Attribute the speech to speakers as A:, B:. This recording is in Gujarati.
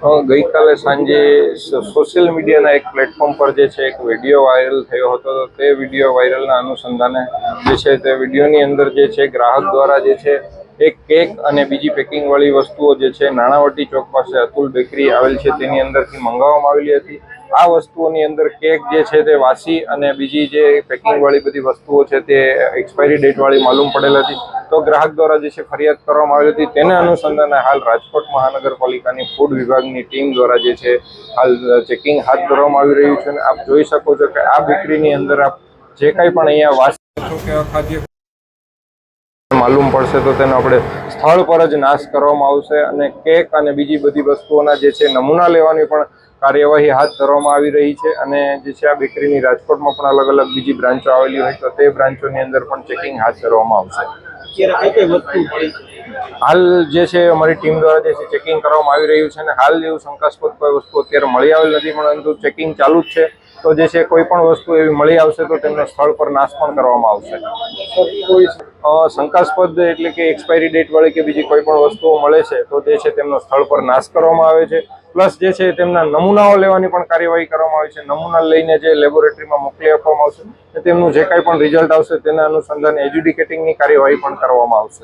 A: ગઈકાલે સાંજે સોશિયલ મીડિયાના એક પ્લેટફોર્મ પર જે છે એક વિડીયો વાયરલ થયો હતો. તો તે વિડીયો વાયરલના અનુસંધાને જે છે તે વિડીયોની અંદર જે છે ગ્રાહક દ્વારા જે છે એક કેક અને બીજી પેકિંગવાળી વસ્તુઓ જે છે નાણાવટી ચોક પાસે અતુલ બેકરી આવેલ છે તેની અંદરથી મંગાવવામાં આવેલી હતી. આ વસ્તુઓની અંદર કેક જે છે તે વાસી અને બીજી જે પેકિંગવાળી બધી વસ્તુઓ છે તે એક્સપાયરી ડેટવાળી માલુમ પડેલ હતી. તો ગ્રાહક દ્વારા જે છે ફરિયાદ કરવામાં આવી હતી. તેના અનુસંધાને હાલ રાજકોટ મહાનગરપાલિકાની ફૂડ વિભાગની ટીમ દ્વારા જે છે હાલ ચેકિંગ હાથ ધરવામાં આવી રહ્યું છે. અને આપ જોઈ શકો છો કે આ બેકરીની અંદર આપ જે કંઈ પણ અહીંયા વાસી કે અખાદ્ય માલુમ પડશે તો તેનો આપણે સ્થળ પર જ નાશ કરવામાં આવશે. અને કેક અને બીજી બધી વસ્તુઓના જે છે નમૂના લેવાની પણ કાર્યવાહી હાથ ધરવામાં આવી રહી છે. અને જે છે આ બેકરીની રાજકોટમાં પણ અલગ અલગ બીજી બ્રાન્ચો આવેલી હોય તો તે બ્રાન્ચોની અંદર પણ ચેકિંગ હાથ ધરવામાં આવશે. હાલ જે છે અમારી ટીમ દ્વારા જે છે ચેકિંગ કરવામાં આવી રહ્યું છે. અને હાલ એવું શંકાસ્પદ કોઈ વસ્તુ અત્યારે મળી આવેલ નથી, પરંતુ ચેકિંગ ચાલુ જ છે. તો જે છે કોઈ પણ વસ્તુ એવી મળી આવશે તો તેમને સ્થળ પર નાશ પણ કરવામાં આવશે. શંકાસ્પદ એટલે કે એક્સપાયરી ડેટ વાળી કે બીજી કોઈ પણ વસ્તુઓ મળે છે તો જે છે તેમનો સ્થળ પર નાશ કરવામાં આવે છે. પ્લસ જે છે તેમના નમૂનાઓ લેવાની પણ કાર્યવાહી કરવામાં આવે છે. નમૂના લઈને જે લેબોરેટરીમાં મોકલી આપવામાં આવશે. તેમનું જે કાંઈ પણ રિઝલ્ટ આવશે તેના અનુસંધાને એજ્યુડિકેટિંગની કાર્યવાહી પણ કરવામાં આવશે.